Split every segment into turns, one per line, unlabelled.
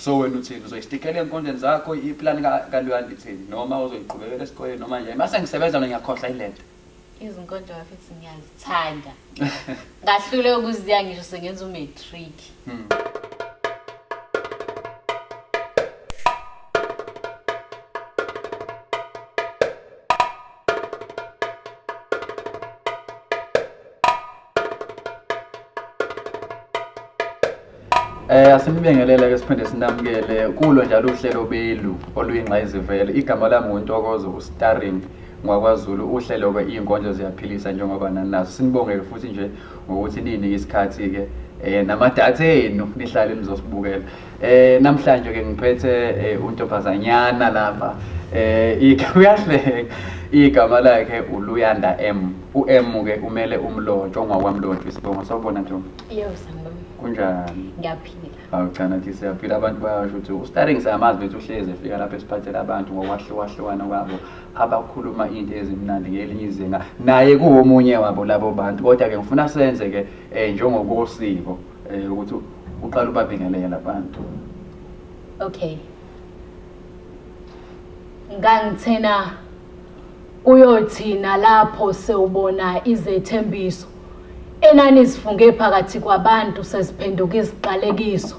So wena uthini uzoyistikela enkondleni zakho iplan kaLuyanda ithini noma uzoyiqhubekela esikoleni noma nje mase ngisebenza mina ngiyakhohlwa ilento
Izinkondlo futhi ngiyazithanda ngahlule ukuziya ngisho sengenza umatric
Asimibingelela ke siphinde sinamukele kulo njalo uhlelo belu oluyingqayizivele igama lami uNtokozo starring ngwaKwaZulu uhlelo ke Izinkondlo Ziyaphilisa njengoba nazo sinibongele futhi nje ngokuthi ninike isikhathi ke namadatha enu nihlale nizosibukela namhlanje ke ngiphethe untophazanyana lapha uyahleka igama lakhe uLuyanda M ke umele umlotshwa ongwakwamlotshwa Izibongo sawubona Ntombi
Yebo sangibona
kunjani
Ngiyaphila
Hawu cha nathi siyaphila abantu bayasho ukuthi ustarring sayamazi bethu uhleze efika lapha esiphathela abantu ngokwahlukahlukana kwabo abakhuluma into ezimnandi ngelinye izinga naye kuwomunye wabo labo bantu kodwa ke ngifuna senze ke njengokosiko ukuthi uqala ubabingelele labantu
Okay ngangithena uyothina lapho sewubona izethembiso enani sifunge phakathi kwabantu sesiphenduka iziqalekiso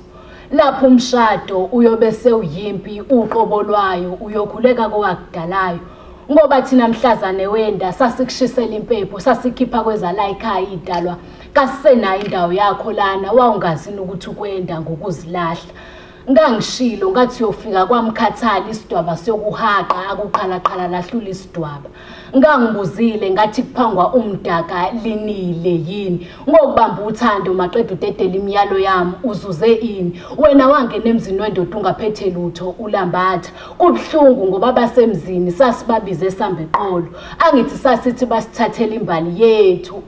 lapho umshado uyobe sewuyimpi uqobo lwayo uyokhuleka kwakudalayo ngoba thina mhlazane wenda sasikushisela impepho sasikhipha kwezala ekhaya idalwa kasisenayo indawo yakho lana wawungazini ukuthi ukwenda ngokuzilahla ngangishilo ngathi uyofika kwamkhathali isidwaba sokuhaqa akuqhalaqhala lahlula isidwaba ngangibuzile ngathi kuphangwa umdaka linile yini ngokubamba uthando maqedwe udedela imiyalo yami uzuze ini wena wangena emzini wendoda ungaphethe lutho ulambatha kubhlungu ngoba basemzini sasibabize sambe eqolo angithi sasithi basithathela imbali yethu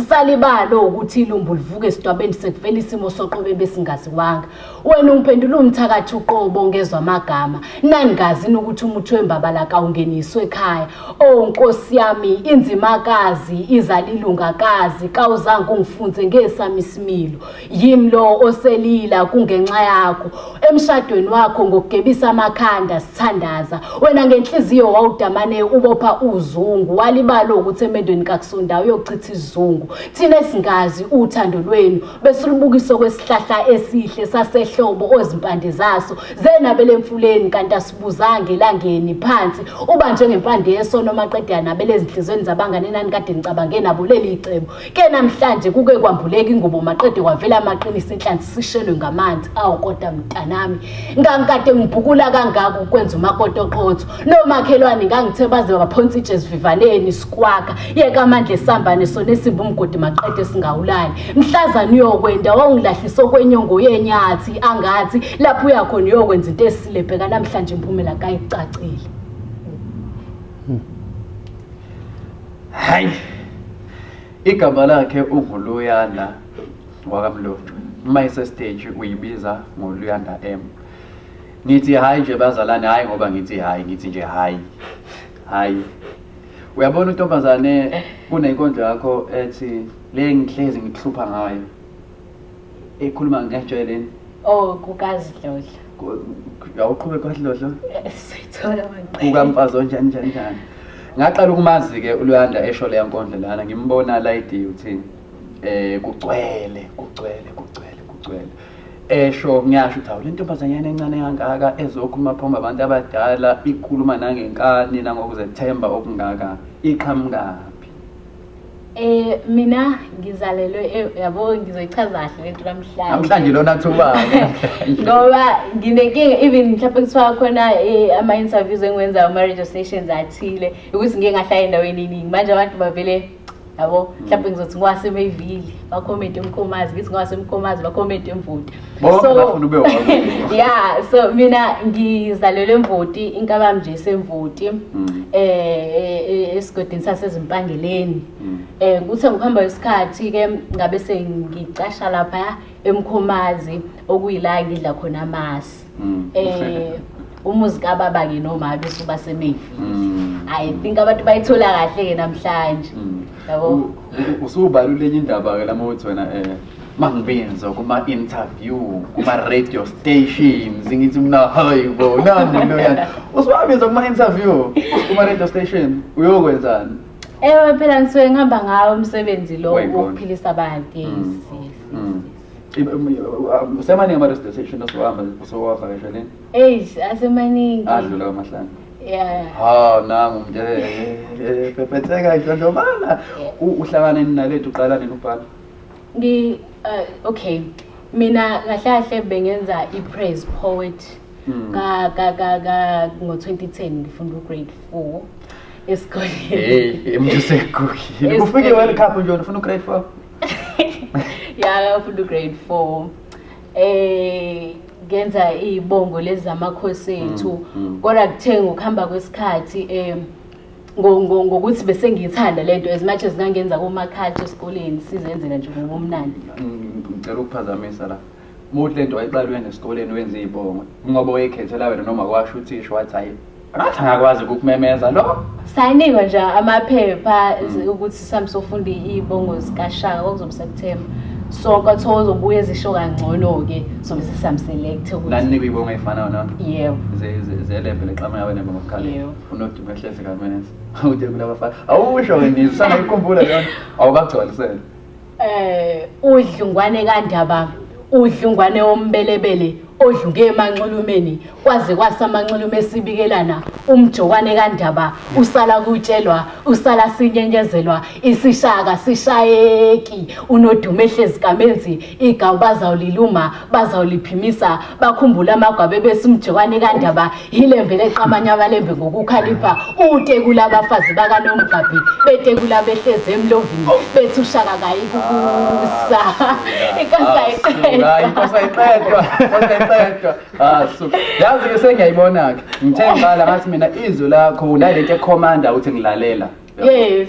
salibalo ukuthi ilumbu livuke esidwabeni sekuvela isimo soqobe besingaziwanga wena ungiphendula umthakathi uqobo ngezwe amagama naningazini ukuthi umuthi wembabala kawungeniswe ekhaya Nkosi yami inzimakazi izalilungakazi kawuzange ungifunze ngesami isimilo yimlo oselila kungenxa yakho emshadweni wakho ngokugebisa amakhanda sithandaza wena ngenhliziyo wawudamane ubopha uzungu walibalo ukuthi emendweni kakusondayo uyochitha izungu thina singazi uthando lwenu besulubukiso kwesihlahla esihle sasehlobo ozimpande zaso zenabele emfuleni kanti asibuzange elangeni phansi uba njengempande yesono maqedana nabele ezinhlizweni zabangane nani kade nicabange nabo leli icebo ke namhlanje kuke kwambuleka ingubo maqede kwavela amaqinisa enhlanzi sishelwe ngamanzi kodwa mntanami ngangikade ngibhukula kangaka ukwenza umakotoqotho nomakhelwane ngangithe baze baphonsa ijezivivaneni sikwaka yeka amandla esambane sona esimba umgodi maqede singawulali mhlazana uyokwenda wawungilahlisa okwenyongo yenyathi angathi lapho uyakhona uyokwenza into esilebheka namhlanje imphumela kayicacile
Hayi igama lakhe uLuyanda wakamlotshwa Mayisa stage uyibiza ngoLuyanda M ngithi hayi nje bazalane hayi ngoba ngithi hayi ngithi nje hayi uyabona untombazane kunenkondlo yakho ethi le ngihlezi ngikuhlupha ngayo ekhuluma ngejeleni
kukazi dlodla
yawuqhubeka kwaDlodlo
sithola
kukamfazo njani ngaqala ukumazi ke uLuyanda esho le yankondlo lana ngimbona lady uthini kugcwele esho ngiyasho ukuthi awule ntombazanyana encane kangaka ezokhuluma phomba abantu abadala ikhuluma nangenkani nangokuzethemba okungaka iqhamukaphi
mina ngizalelwe yabo ngizoyichaza kahle lento
namhlanje lona thuba
ngoba nginenkinga even mhlawumbe kuthiwa khona ama interviews engwenza ama radio stations athile ukuthi ngeke ngahlala endaweni eningi manje abantu bavele yabo mhlawumbe ngizothi ngwasemevili bacomment eMkhomazi ngithi ngwasemkhomazi bacomment eMvoti
bafuna ube
yeah so mina ngizalelwe eMvoti inkabami nje semvoti esigodini sasezimpangeleni kuthe ngokuhamba isikhathi ke ngabe sengicasha lapha eMkhomazi okuyila ngidla khona amasi umuzi kababa ke noma bese basemevili I think abantu bayithola kahle ke namhlanje yabo
usubaluleke indaba ke lama uthi wena mangibinzo kuma-interview kuma-radio stations ngithi mina hayibo nani Luyanda usiwabiza kuma-interview kuma-radio station uyokwenzani?
Ewe phela ngisuke ngihamba ngawo umsebenzi lo wokuphilisa abantu. Yes.
Usemaningi ama-radio station osiwahamba usowavakasheleni?
Asemaningi.
Adlula kwamahlanu.
Yeah.
Nami phetheka idlondlobala. Uhlangane nalethu uqala nini ubhala?
Okay. Mina kahle bengenza i-praise poet. Ngo-2010 ngifunda grade 4 esikoleni.
Mntusekukile. Ufike World Cup nje ufuna grade 4?
Yeah, ngifunda grade 4. Genza izibongo lezi zamakhosi ethu. Kodwa kuthe ngokuhamba kwesikhathi ngokuthi bese ngiyithanda lento as much as ngangenza kumakhadi esikoleni sizenzela nje ngomnandi.
Ngicela ukuphazamisa la. Muhle lento ayiqalwe nesikoleni wenza izibongo. Ngoba wayekhethela wena noma kwasho uthisha wathi hayi ngathi angakwazi ukukumemeza lo.
Sayinikwa nje amaphepha ukuthi sami sofunda izibongo zikaShaka okuzobe September. So kwathiwa uzobuye ezisho kangcono ke sobe sesamselect ukuthi
nani kuyibonga efanayo nami.
Yebo.
Ze-level exama yawe nabo ngokukhala.
Yebo.
Unodumo ehlezi kaMenes. Awude kulabafana. Awusho wena sanayikhumbula yona. Awubagcwalisele.
Udlungwane kaNdaba, udlungwane wombelebele odlunge emanxulumeni kwaze kwasamanxulume esibikelana umjokwane kaNdaba usala kutshelwa usala sinyenyezelwa isishaka sishayeki unodumo ehlezi kamenzi igawu bazawuliluma bazawuliphimisa bakhumbula amagwabe besimjokwane kaNdaba ilembe leqamanya abalembe ngokukhalipha ute kulabafazi bakaNomgabhi bete kulabehlezi emlovini bethi uShaka kayikukusa
inkosi ayiqedwa so yazi ke sengiyayibona ke ngithe ngqala ngathi mina izwi lakho nalento ecommanda uthi ngilalela.
Yes.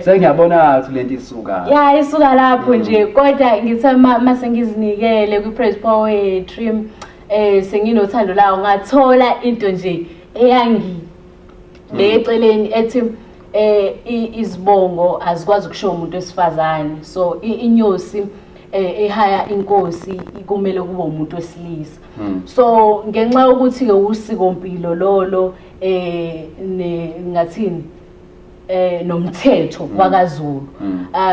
Sengiyabona ukuthi lento isuka.
Yeah, isuka lapho nje kodwa ngithi mase ngizinikele kwi-praise poetry senginothando lawo ngathola into nje eyangi leceleni ethi izibongo azikwazi ukusho umuntu wesifazane so inyosi ehaya inkosi kumele kube umuntu wesilisa. So ngenxa ukuthi ke usiko mpilo lolo ngathini nomthetho wakaZulu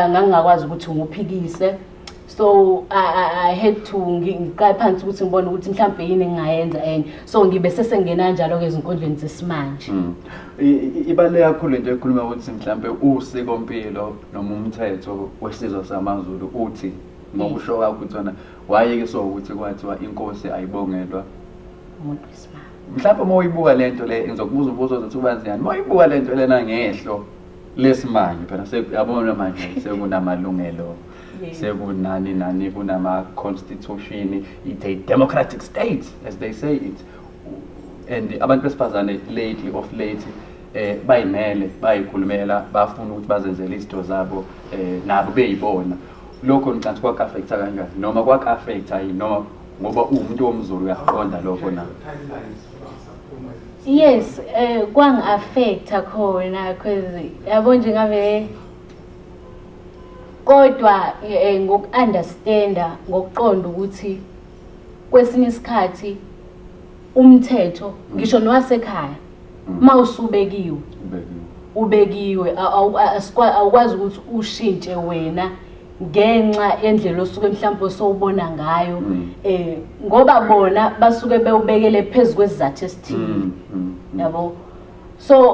ngangakwazi ukuthi ngiphikise so I had to ngiqala phansi ukuthi ngibone ukuthi mhlawumbe yini engayenza enye so ngibe sesengena njalo ke ezinkondlweni zesimanje.
Ibaleka kakhulu into ekhuluma ukuthi mhlawumbe usiko mpilo noma umthetho wesizwe samaZulu uthi ngokusho kwakho ukuthi wena wayeke so ukuthi kwathiwa inkosi ayibongelwa
umuntu wesimanje.
Mhlawumbe uma uyibuka lento le ngizokubuza ubuzo ukuthi ubanziyani uma uyibuka lento lena ngehlo lesimanje phela sekuyabona manje sekunamalungelo sekunani kunama constitution it's a democratic state as they say it and abantu besifazane late bayimele bayikhulumela bafuna ukuthi bazenzele izinto zabo nabo beyibona lokho ngicabanga kwaka-affecta kanjani noma kwaka-affecta yini noma ngoba umuntu womZulu uyaqonda lokho na?
Yes, kwang-affecta khona because yabo nje ngabe kodwa ngoku-understanda ngokuqonda ukuthi kwesinye isikhathi umthetho ngisho nowasekhaya mawusubekiwe awukwazi ukuthi ushintshe wena ngenxa yendlela osuke mhlawumbe sowubona ngayo ngoba bona basuke bewubekele phezulu kwesizathu esithile yabo so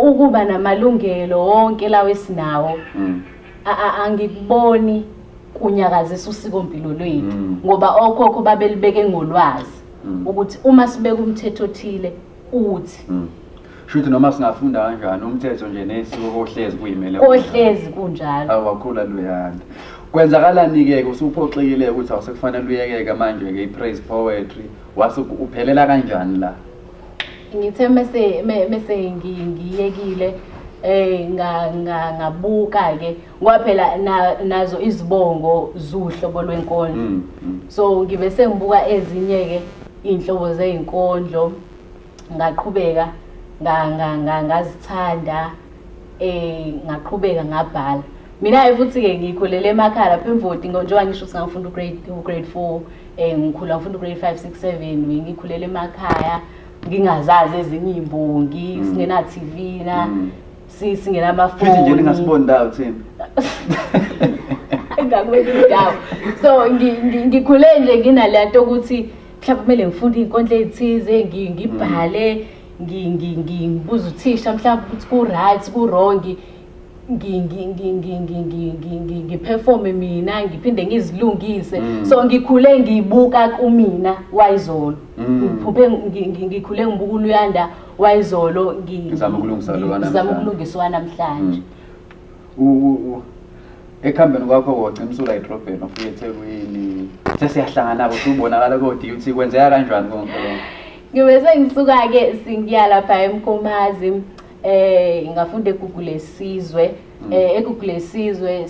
ukuba namalungelo wonke lawo esinawo angikuboni kunyakazisa usiko mpilo lwethu ngoba okhokho babelibeke ngolwazi ukuthi uma sibeka umthetho othile uthi
Shuthi noma singafunda kanjani umthetho nje nesiko kohlezi kuyimele
kohlezi kunjalo
awakhula Luyanda kwenzakalani ke usuphoxekile ukuthi awusekufanele uyekeke manje ke ipraise poetry wasuphelela kanjani la?
Ngithe mase ngiyekile ngabuka ke ngoba phela nazo izibongo zuhlobo lwenkondlo so ngibe sengibuka ezinye ke inhlobo zezinkondlo ngaqhubeka ngazithanda ngaqhubeka ngabhala mina futhi ke ngikhulele emakhaya lapha eMvoti njengoba ngisho ukuthi ngifunda grade 4 ngikhula ngifunda grade 5 6 7 ngikhulela emakhaya ngingazazi ezinye imbongi singena TV na singena amafoni
futhi nje ningasiboni ndawo thina
ngakwendawo so ngikhule nje nginalento ukuthi mhlawumbe kumele ngifunde inkondlo ezithize ngibhale ngibuza uthisha mhlawumbe ukuthi ku right ku wrong ngiperforme mina ngiphinde ngizilungise so ngikhule ngibuka kumina wayizolo ngikhule ngibuka uLuyanda wayizolo
ngizama
ukulungiswa namhlanje
ekhambeni kwakho wogcimsula idrobheni ufike eThekwini sesiyahlangana nabo ubonakala kodwa ukuthi kwenzeka kanjani konke lokho
ngibese ngisuka ke singiya lapha eMkomazi ngafunda eGoogle lesizwe eGoogle lesizwe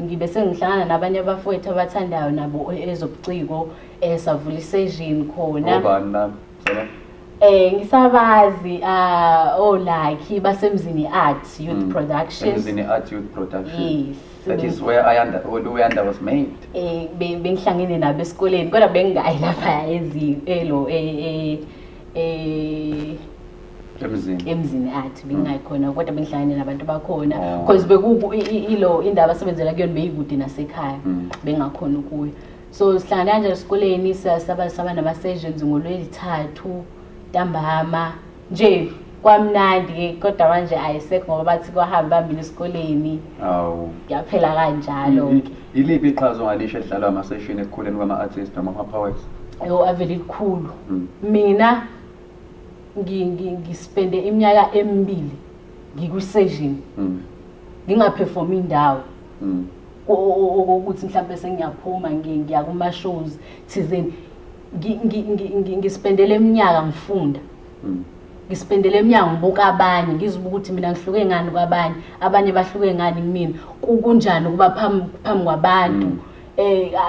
ngibe sengihlangana nabanye abafowethu abathandayo nabo ezobuciko savula isession khona
obani nami
ngisabazi Lucky basemzini Art Youth Productions
Emzini Art Youth Production
yes
that is where Luyanda was made
bengihlangene nabo esikoleni kodwa bengayi lapha emzini Art bengayikhona kodwa bengihlangene nabantu bakhona because ilo indaba asebenzela kuyona beyikude nasekhaya bengakhona ukuya so sihlangana nje esikoleni saba nama sessions ngoLwesithathu ntambama nje kwamnandi kodwa manje ayisekho ngoba bathi kwahamba mina esikoleni yaphela kanjalo
iliphi iqhaza ongalisho edlalwa ama session ekukhuleni kwama artists noma ama poets
avele likhulu mina ngispende iminyaka emibili ngiku-session ngingaperform indawo ukuthi mhlawumbe sengiyaphuma ngiya kuma shows thizeni ngispendele iminyaka ngifunda ngispendele iminyaka ngibuka abanye ngizibuka ukuthi mina ngihluke ngani kwabanye abanye bahluke ngani kimi kunjani ukuba phambi kwabantu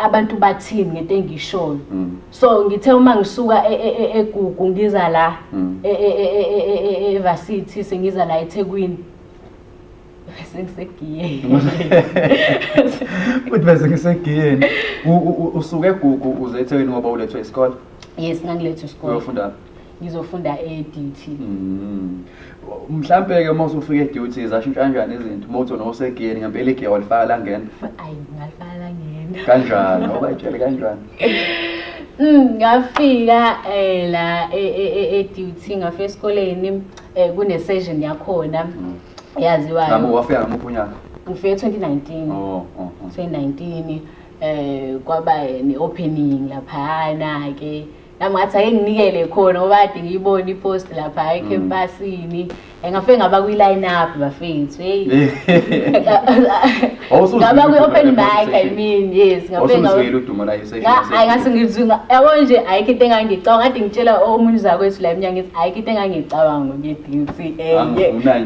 abantu bathini ngento engishoyo so ngithe uma ngisuka eGugu ngiza la eVarsity sengiza la eThekwini sengisegiyeni
uthi bese ngisegiyeni usuke eGugu uze eThekwini ngoba ulethwe isikole
yes ngangilethwe isikole
uyofunda
ngizofunda eDT
mhlambe ke mase ufike eDuty zashintsha kanjani izinto moto nosegiyeni ngempela igiya walifaka la ngena
ngalifaka la ngena
kanjani obayitshela kanjani
ngafika la eDuty ngafika esikoleni kune session yakhona yaziwayo
nami wafika ngamunyaka
ngifike 2019 2019 kwaba ne opening laphana ke nami ngathi ake nginikele khona ngoba kade ngiyibona ipost lapha ecampusini ngafike ngaba kwi line up bafethu ngaba kwi open mic I mean yes ngafike
ngaba udumo la isession
hayi ngasengizunga yabo nje ayikho into engangicabanga kade ngitshela omunye zakwethu la eminyaka ngithi ayikho into engangicabanga ngeDuty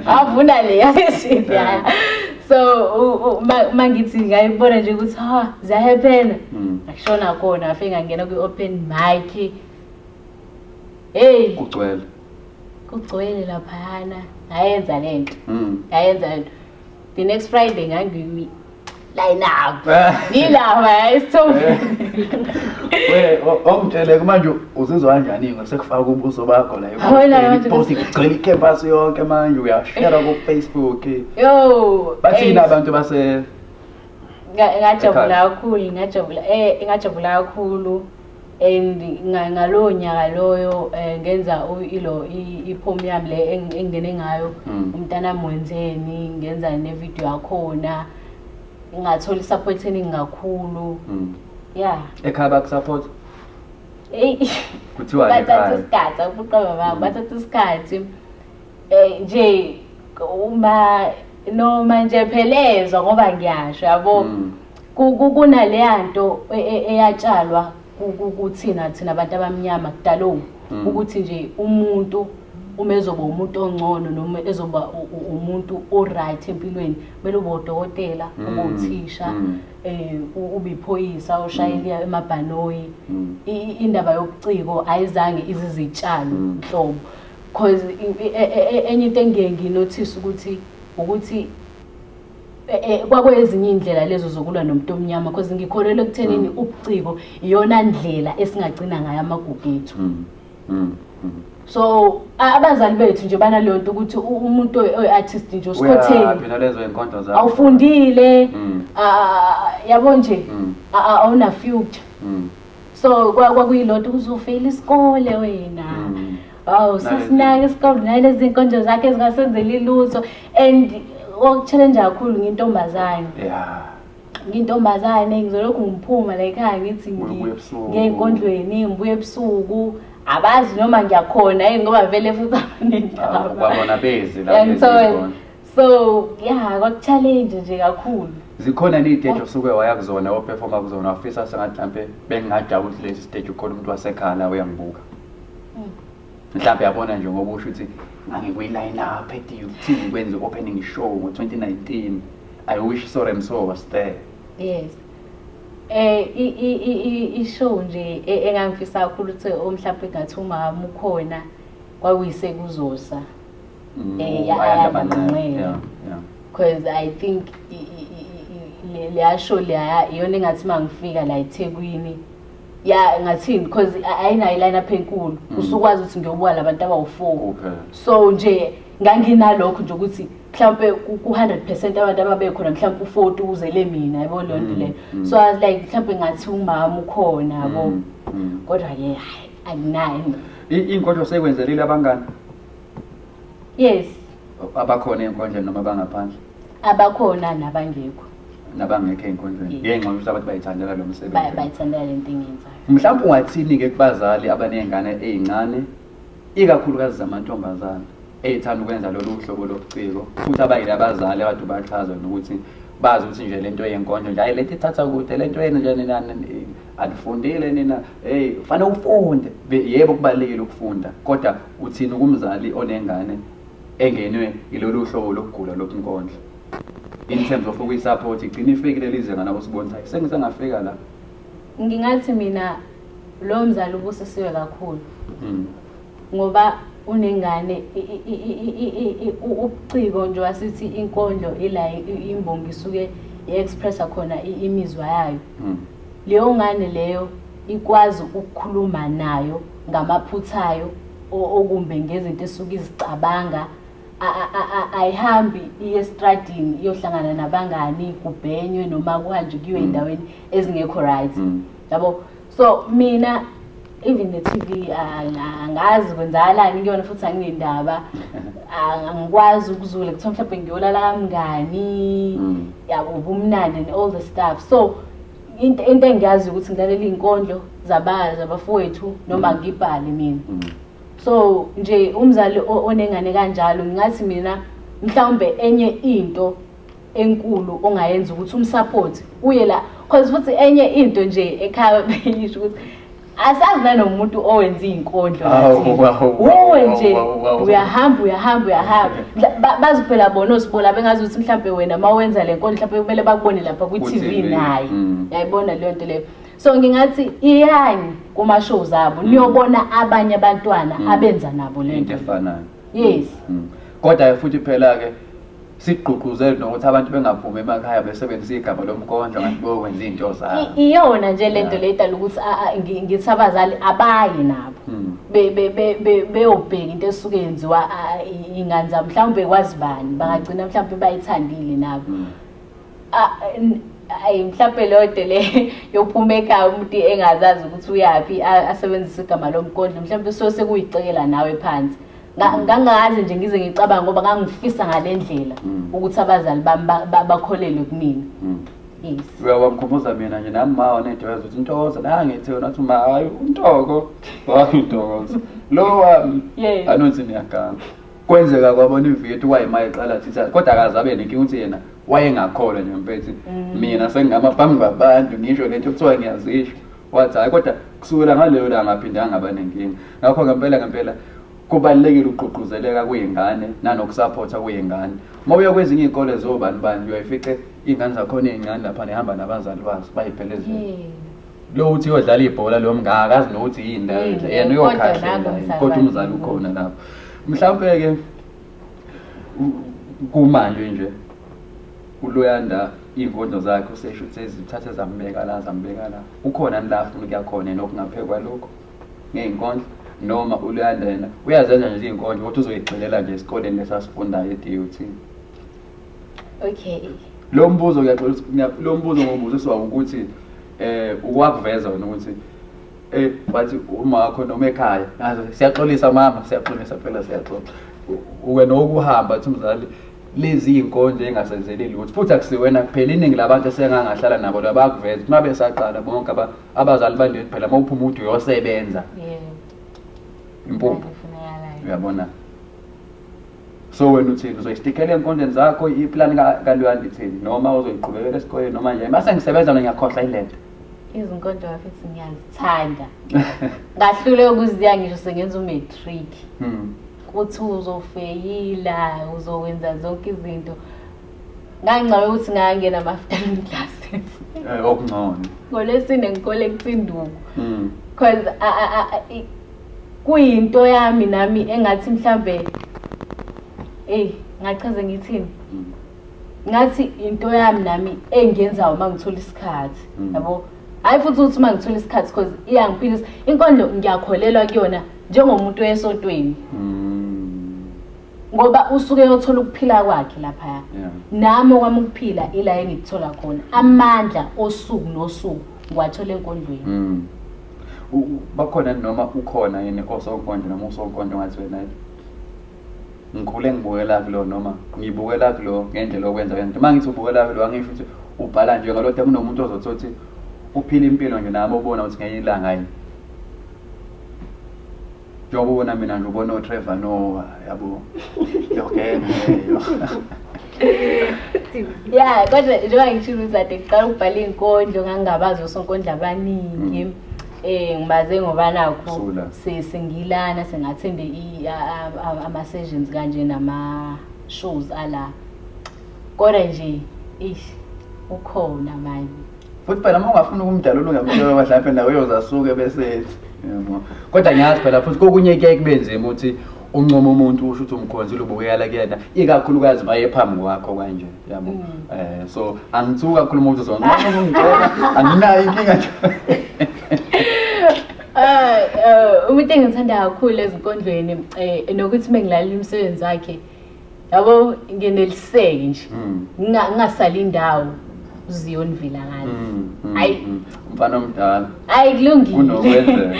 avuna le yasishit so mangithi ngayibona nje ukuthi ziyahappen akushona khona ngafike ngangena kwi open mic kugcwele laphana ngayenza lento the next Friday ngangiyi line up ngilapha esithombeni
ongitshele manje uzizwa kanjani ngosekufaka ubuso bakho la ipost igcwele icampus yonke manje uyashare ku Facebook bathina abantu base
ngajabula kakhulu and ngalowo nyaka loyo ngenza iphomu yami le engene ngayo umntana mwenzeni ngenza ne video yakhona ngathola support eningi kakhulu
ekhaya bakusupport kuthiwa
bathatha isikhathi akuqaba babo bathatha isikhathi nje uma noma nje phelezwa ngoba ngiyasho yabo kunale nto eyatshalwa kuthina abantu abamnyama kudalo ukuthi nje umuntu uma ezoba umuntu ongcono noma ezoba umuntu oright empilweni kumele ube udokotela ube uthisha ube iphoyisa oshayela emabhanoyi indaba yobuciko ayizange izizitshalo nhlobo because enye into engeke nginotice ukuthi kwakwezinye indlela lezo zokulwa nomuntu omnyama because ngikholelwa ekuthenini ubuciko iyona ndlela esingagcina ngayo amagugu ethu. So abazali bethu nje banaleyo nto ukuthi umuntu oyi-artist nje usikhotheni
lezo inkondlo zakho
awufundile yabo nje awuna future. So kwakuyilonto uzofela isikole wena. Awu sasinake isikole nalezi inkondlo zakhe ezingasenzeli lutho and okuchallenge kakhulu ngintombazane. Ngintombazane ngizolokhu ngiphuma la ekhaya ngithi ngiyeinkondlweni ngibuye ebusuku abazi noma ngiyakhona ngoba vele futhi abanendaba
babona beze la.
So kwakuchallenge nje kakhulu.
Zikhona niy'teji osuke waya kuzona operforma kuzona wafisa sengathi mhlampe bengingajabula kulesi stage ukhona umuntu wasekhaya la uyangibuka mhlampe yabona nje ngoba usho ukuthi ngangikuyi-line up ethi uthini kwenze opening show ngo-2019 I wish so and so was there.
Yes. I-show nje engangifisa kakhulu ukuthi mhlampe ngathi umama ukhona kwakuyisekuzosa. Because I think leya show leya iyona engathi mangifika la eThekwini ngathini because ayinayo line up enkulu usukwazi ukuthi ngiyobuka labantu abawu4. So nje nganginalokho nje ukuthi mhlawumbe ku100% abantu ababekhona mhlawumbe u40 uzele mina yabo leyo nto le. So I was like mhlawumbe ngathi umama ukhona yabo kodwa akunayo.
Inkondlo sekwenzelile abangani?
Yes.
Abakhona enkondleni noma bangaphandle?
Abakhona nabangekho.
Nabangekho enkondleni. Ngenxa yokuthi abantu bayithandela lo msebenzi.
Bayithandela lento engiyenzayo.
Mhlawumbe ungathini ke kubazali abanezingane ezincane ikakhulukazi zamantombazane eyithanda ukwenza lolu hlobo lobuciko futhi abayilabazali abantu bachaza nokuthi bazi ukuthi nje lento yenkondlo nje hayi lento ithatha kude lento yena nje nina anifundile nina kufanele ufunde. Yebo kubalekile ukufunda kodwa uthini kumzali onengane engenwe ilolu hlobo lokugula lokunkondlo in terms of ukuyisupport igcina ifikile lizenga nabo sibonisa sengisengafika la.
Ngingathi mina lo mzali ubusisiwe kakhulu ngoba unengane ubuciko nje wasithi inkondlo ila imbongi isuke expressa khona imizwa yayo. Leyo ngane leyo ikwazi ukukhuluma nayo ngamaphuthayo okumbe ngezinto esuke izicabanga ayihambi iestradini iyohlangana nabangani kubhenywe noma kuhanjwe kuyiwe endaweni ezingekho right yabo. So mina even the TV angazi kwenzakalani ngiyona futhi anginendaba angikwazi ukuzula kuthiwa mhlawumbe ngiyolala kamngani yabo ubumnandi and all the stuff. So into engiyazi ukuthi ngilalela inkondlo zabafowethu noma ngibhale mina. So nje umzali onengane kanjalo ngingathi mina mhlawumbe enye into enkulu ongayenza ukuthi umsupport uye la because futhi enye into nje ekhaya beyisho ukuthi asazi nanomuntu owenza inkondlo nathi uwe nje uyahamba baziphela bona osibola bengazi ukuthi mhlawumbe wena mawenza le nkondlo mhlawumbe kumele bakubone lapha ku-TV naye yayibona leyo nto leyo. So ngingathi iyani kuma shows abo niyobona abanye abantwana abenza nabo lento
efanayo.
Yes.
Kodwa futhi phela ke sigqugquzele nokuthi abantu bengaphumi emakhaya besebenzisa igama lomkondlo ngathi bokwenza into zabo.
Iyona nje lento leyidala ukuthi ngithi abazali abayi nabo beyobheka into esuke yenziwa ingane zabo mhlawumbe kwazi bani bangagcina mhlawumbe bayithandile nabo. Mhlawumbe leyo nto le yophuma ekhaya umuntu engazazi ukuthi uyapi asebenzisa igama lomkondlo mhlawumbe sekuyicekela nawe phansi. Ngangazi nje ngize ngicabanga ngoba ngangifisa ngalendlela ukuthi abazali bakholelwe kumina. Yes.
Uyawamkhumbuza mina nje nami ma wanethu ukuthi Ntokozo la ngithi wena uthi ma hayi uNtoko hayi Ntokozo lo wami anothi niyaganga kwenzeka kwabona ividiyo wayima eqala thitha kodwa akazabe nenkinga ukuthi yena wayengakholwa nje mfethu mina sengamaphambi kwabantu ngisho lento kuthiwa ngiyazisho wathi hayi kodwa kusukela ngaleyo la ngaphindanga ngaba nenkinga. Ngakho ngempela kubalekile ukugqugquzeleka kwezingane nanokusupporta kwezingane. Mawuya kwezinye izikole zobani uyayifice ingane zakhona ezincane lapha nehamba nabazali bazo bayiphelezele. Lo uthi uyodlala ibhola lo mngakazi nokuthi yini la yena uyokhahlela kodwa umzali ukhona lapho. Mhlawumbe ke kumanje nje uLuyanda inkondlo zakhe usesho sezithathe zambeka la ukhona la afuna ukuya khona nokungaphekwa lokho ngeinkondlo noma uLuyanda yena uyazenza nje izinkondlo ukuthi uzoyigcilela nje esikoleni lesasifundayo eDUT.
Okay.
Lo mbuzo ngobuziswa ukuthi ukwakuveza wena ukuthi bathi uma wakho noma ekhaya siyaxolisa mama siyaxolisa phela siyaxoxa wena okuhamba athi umzali lezi inkondlo engasenzeleli ukuthi futhi akusiwena kuphela iningi labantu esengangahlala nabo labakuveza uma besaqala bonke abazali bandethu phela mawuphuma umuntu uyosebenza impuphu uyabona. So wena uthini uzoyistikela enkondleni zakho iplan kaLuyanda ithini noma uzoyiqhubekela esikoleni noma nje mase ngisebenza ngiyakhohlwa ilento
izinkondlo futhi ngiyazithanda ngahlule ukuziya ngisho sengenza umatric kuthi uzofeyila uzokwenza zonke izinto ngangicabanga ukuthi ngangena ama-afternoon classes
okungcono
ngolesine ngikolekta induku because kuyinto yami nami engathi mhlambe ngachaze ngithini ngathi into yami nami engiyenzayo uma ngithola isikhathi yabo hayi futhi ukuthi uma ngithola isikhathi because iyangiphilisa inkondlo ngiyakholelwa kuyona njengomuntu wesontweni ngoba usuke yothola ukuphila kwakhe lapha nami okwami ukuphila ila engithola khona amandla osuku nosuku ngiwathola enkondlweni.
Bakhona noma ukhona yini osonkondlo noma usonkondlo ngathi wena ngikhule ngibukela kulo noma ngibukela kulo ngendlela okwenza wena uma ngithi ubukela kulo angisho ukuthi ubhala nje ngalokho kunomuntu ozothi uthi uphila impilo nje nami ubona ukuthi ngenye ilanga yini njengoba ubona mina nje ubona uTrevor no yabo yokengeyo
yeah kodwa njengoba ngisho ukuthi ade ngiqala ukubhala inkondlo ngangabazi osonkondlo abaningi ngibaze ngoba nakho sengilana sengathende ama-sessions kanje nama-shows ala kodwa nje ukhona manje
futhi phela uma ungafuna ukumdala olungamtshela badlaphe nawe uyozasuke bese yabo kodwa ngiyazi phela futhi kokunye kuyaye kube nzima ukuthi uncoma umuntu usho ukuthi umkhonzile ubukela kuyena ikakhulukazi maye phambi kwakho kanje yabo so angithuka kakhulu umuntu zonke ngicela anginayo inkinga nje
umuntu engithanda kakhulu ezinkondlweni nokuthi mengilalela imisebenzi wakhe yabo ngeneliseke nje ngingasali indawo uziyona Vilakazi hayi
mfana omdala
hayi kulungile
unokwenza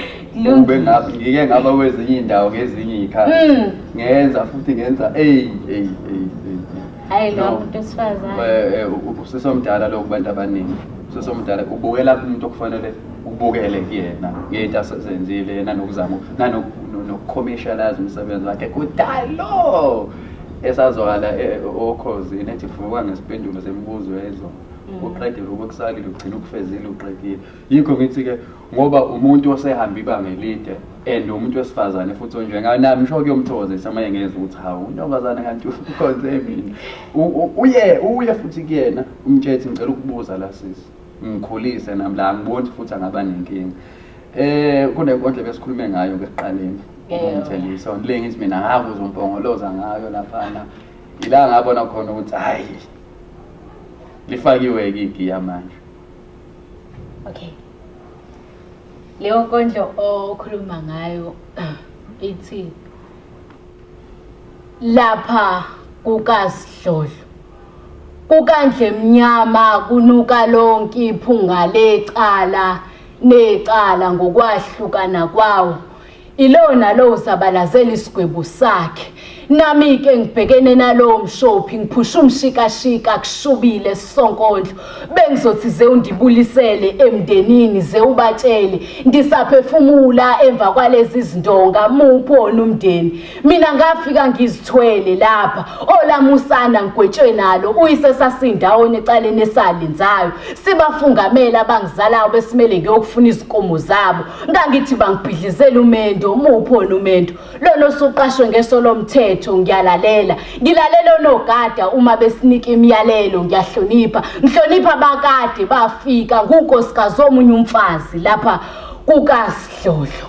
ube ngapi ngike ngaba kwezinye indawo ngezinye ikhaya ngenza futhi ngenza
hayi lo muntu esifazane
usesomdala lo kubantu abaningi usesomdala ubukela umuntu okufanele ubukele kuyena ngento asenzile yena nokuzama nokucommercialize umsebenzi wakhe kudalo esazwala okhozi nethi fuka ngesipendulo sembuzo yezo uqedile ukukusalile ugcina ukufezile uqedile yikho ngithi ke ngoba umuntu osehamba ibanga elide and umuntu wesifazane futhi onjenga nami ngisho kuyomthozisa manje ngeze ukuthi hawu untombazana kanti ukhonze mina uye futhi kuyena umtshethi ngicela ukubuza la sisi ngikhulise nami la ngibona futhi angaba nenkinga kunenkondlo besikhulume ngayo ngesiqaleni umthelisa le ngithi mina ngakuza umpongoloza ngayo laphana ila ngabona khona ukuthi hayi lifakiwe igiya manje.
Okay leyo nkondlo okhuluma ngayo ithi lapha kukaSidlodlo kukandle emnyama kunuka lonke iphunga lecala necala ngokwahlukana kwawo ilona lo usabalazela isigwebo sakhe nami ke ngibhekene nalo mshophi ngiphusha umshikashika kushubile sonkondlo bengizothi ze undibulisele emndenini ze ubatshele ndisaphefumula emva kwalezi izindonga muphona umndeni mina ngafika ngizithwele lapha olamusana ngigwetshwe nalo uyise sasindawone ecaleni esalenzayo sibafungamela abangizalayo besimele ngiyokufuna izikomo zabo ngangithi bangibhidlizela umendo muphona umendo lona osuqashwe ngeso lomthetho ngiyalela onogada uma besinika imiyalelo ngiyahlonipha ngihlonipha abakade bafika ngunkosikazi omunye umfazi lapha kukaSidlodlo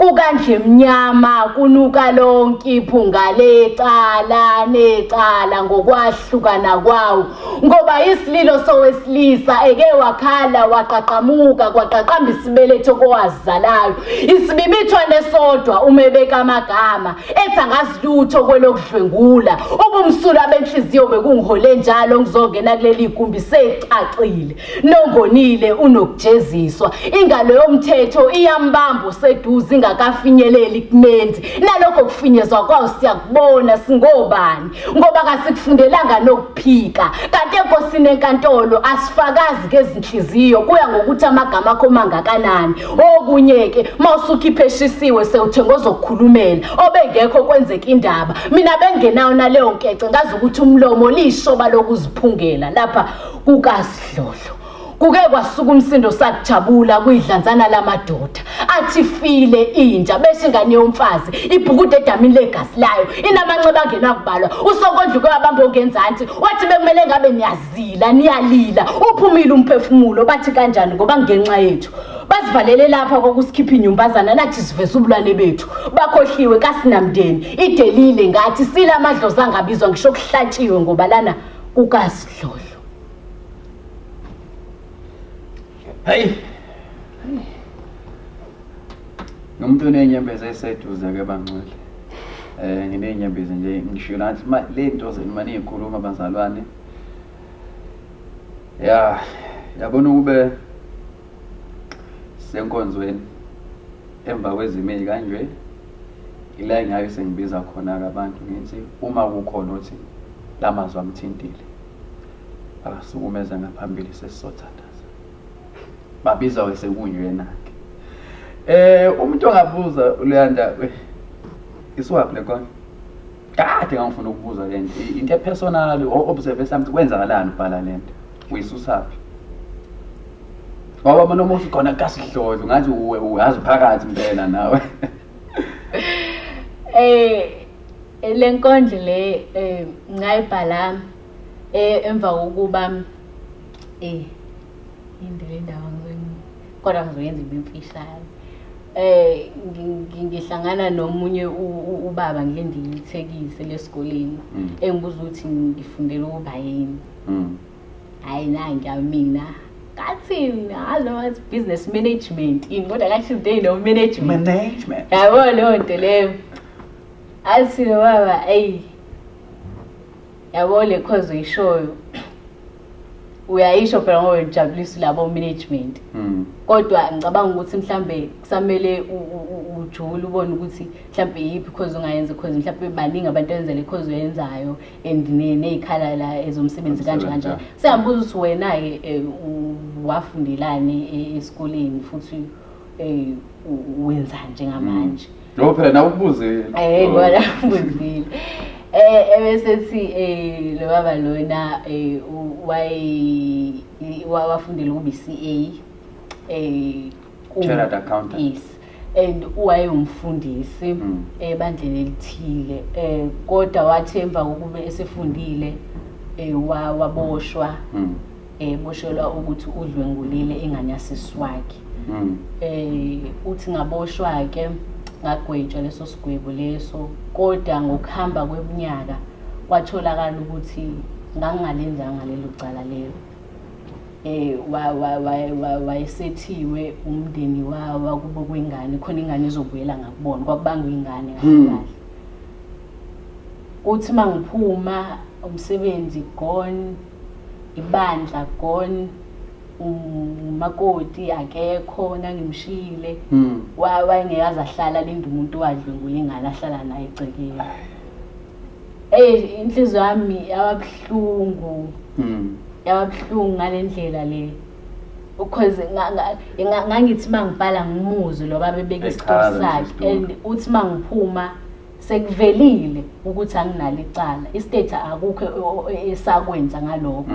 kukandle mnyama kunuka lonke iphunga lecala necala ngokwahlukana kwawo ngoba isililo sowesilisa eke wakhala waqaqamuka kwaqaqamba isibeletho kowazalayo isibibithwane sodwa umebeka amagama ethi angazilutho kwelokudlwengula ubumsula benhliziyo bekungihole njalo ngizongena kuleli igumbi secacile nongonile unokujeziswa ingalo yomthetho iyambamba useduze ingakafinyeleli kumenzi nalokho kufinyezwa kwawo siyakubona singobani ngoba kasikufundelanga nokuphika kanti enkosini enkantolo asifakazi kezinhliziyo kuya ngokuthi amagama akho mangakanani okunye ke mawusukhipeshisiwe sewuthenga ozokukhulumela obengekho kwenzeka indaba mina bengenayo naleyo nkece ngazi ukuthi umlomo lishoba lokuziphungela lapha kukasidlodlo kuke kwasuka umsindo sakujabula kuyidlanzana lamadoda athi file inja bese ingane yomfazi ibhukude edamini legazi layo inamanxeba angena kubalwa usokondla kwabamba ongenzansi wathi bekumele ngabe niyazila niyalila uphumile umphefumulo bathi kanjani ngoba ngenxa yethu basivalele lapha kokusikhipha inyumbazana nathi siveza ubulwane bethu bakhohliwe kasinamndeni idelile ngathi sila amadlozi angabizwa ngisho kuhlatshiwe ngoba lana kukasidlodlo.
Hey. Umuntu onenyembezi eseduze ke bangcwele. Nginenyembezi nje ngisho nathi lento zenimane ikhuluma abazalwane. Yabona ukube senkonzweni emva kwezimeli kanje ila ngayo sengibiza khona abantu ngithi uma kukhona uthi lamazwi amthintile akasukumeza ngaphambili sesizothatha babiza wesekunjena ke umuntu ongabuza uLuyanda isuwaphi le khona kade ngifuna ukubuza lento into personal observe something kwenzakalani ubhala lento uyisusaphi ngoba mina umuntu khona kasidlodlo ngathi uyazi phakathi impela nawe
lenkondlo le ngayibhala emva kokuba indele ndawo kodwa ngizoyenza imfishane ngihlangana nomunye ubaba ngilendiyithekise lesikoleni engibuza ukuthi ngifundela ukuba yini hayi nangiyamina kathini azowathi business management kodwa kathi they no management yabo leyo nto leyo athi baba yabo le cause uyishoyo uyayisho phela ngoba ujabulisa labo management kodwa ngicabanga ukuthi mhlambe kusamele ujule ubone ukuthi mhlambe yipi because ungayenza because mhlambe baningi abantu abenza le cause uyenzayo and nezikhala la ezomsebenzi kanje kanje siyambuza ukuthi wena ke wafundelani esikoleni futhi wenza njengamanje
lo phela nawubuze
ngona ubuzile ebesethi lo baba lona wafundela ukuba iCA
chartered accountant
yes and wayengumfundisi ebandleni elithile kodwa wathi emva kokuba esefundile waboshwa boshelwa ukuthi udlwengulile inganyasisi wakhe uthi ngaboshwa ke ngagwetshwa leso sigwebo leso kodwa ngokuhamba kweminyaka kwatholakala ukuthi ngangalenzanga lelo cala lelo wayesethiwe umndeni wakubo kwingane khona ingane izobuyela ngakubona kwakubanga ingane kahle uthi mangiphuma umsebenzi gone ibandla gone umakoti akekho nangimshile wayengekazi ahlala linda umuntu wadlwengula ingane ahlala naye ecekeni inhliziyo yami yababuhlungu ngalendlela le because ngangithi mangibhala ngimuzwe lo babebeka isitofu sakhe and uthi mangiphuma sekuvelile ukuthi anginalo icala istate akukho esakwenza ngalokho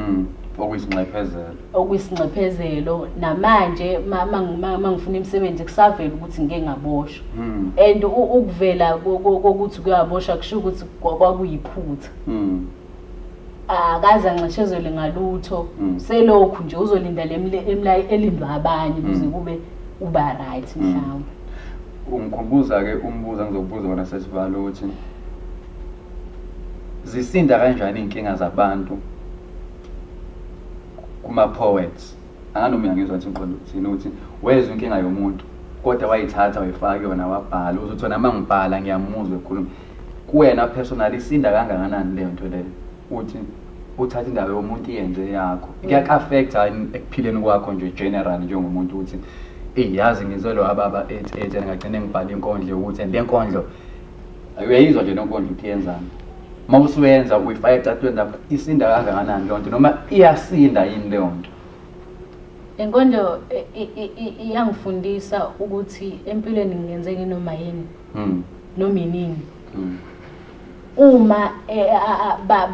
okuyisinxephezelo namanje mangifuna imisebenzi kusavela ukuthi ngeke ngaboshwa and ukuvela kokuthi kuyaboshwa kusho ukuthi kwakuyiphutha akaze anxeshezele ngalutho selokhu nje uzolinda elindwa abanye ukuze kube uba right mhlawumbe
ungikhumbuza ke umbuzo engizokubuza wona sesivala ukuthi zisinda kanjani inkinga zabantu kuma poets anganoma ngizwa ukuthi Inkondlo uthini ukuthi wezwe inkinga yomuntu kodwa wayithatha wayifaka yona wabhala uzothi wena mangibhala ngiyamuzwa ekhuluma kuwena personally isinda kangakanani leyo nto leyo uthi uthatha indawo yomuntu iyenze yakho kuya-affecta ekuphileni kwakho nje general njengomuntu ukuthi yazi ngizolo ababa 88 ngagcine ngibhala inkondlo ukuthi le nkondlo uyayizwa nje lenkondlo ukuthi yenzani uma usuyenza uyifaka ecatweni lapha isinda kangakanani leyo nto noma iyasinda yini leyo nto.
Inkondlo iyangifundisa ukuthi empilweni ngenzeke noma yini noma inini uma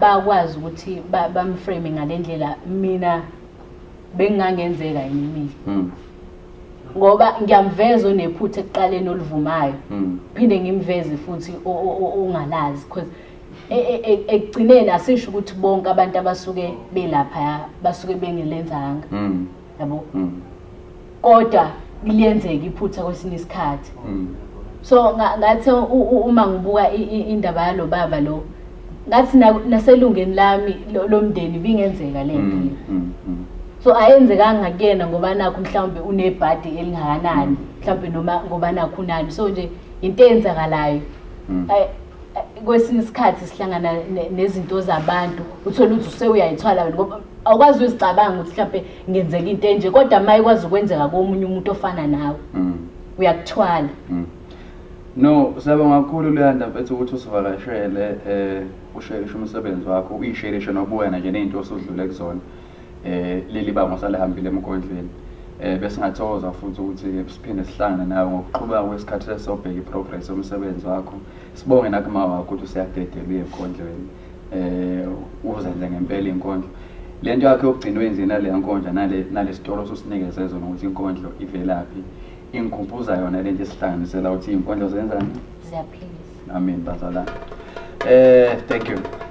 bakwazi ukuthi bamframe ngalendlela mina bengangenzeka yini ngoba ngiyamveza onephutha ekuqaleni oluvumayo phinde ngimveze futhi ongalazi because ekugcineni asisho ukuthi bonke abantu abasuke belapha basuke bengelenzanga yabo kodwa liyenzeka iphutha kwesinye isikhathi so ngathi uma ngibuka indaba yalo baba lo ngathi naselungeni lami lomndeni bingenzeka lento so ayenzekanga kuyena ngoba nakho mhlawumbe unebhadi elingakanani mhlawumbe noma ngoba nakho unani so nje into eyenzakalayo kwesinye isikhathi sihlangana nezinto zabantu uthola ukuthi useyayithwala wena ngoba awukwazi uzicabanga ukuthi mhlawumbe ngenzeka into enje kodwa mayikwazi ukwenzeka komunye umuntu ofana nawe uyakuthwala.
No, siyabonga kakhulu Luyanda mfethu ukuthi usivakashele usherishe umsebenzi wakho uyisherishe nobuwena nje nezinto osudlule kuzona leli banga osalihambile emkondlweni bese ngathokoza futhi ukuthi siphinde sihlangane nawe ngokuqhubeka kwesikhathi sesobheka iprogress yomsebenzi wakho sibonge nakuma wakho ukuthi usiyadedela emkondlweni uzenze ngempela inkondlo lento yakho yokugcina wenzina le nkondlo nale sitolo sosinikeze zona ukuthi inkondlo ivelaphi ingikhumbuza yona lento esihlanganisela ukuthi inkondlo zenzani
ziyaphilisa.
Amen bazalwane. Thank you.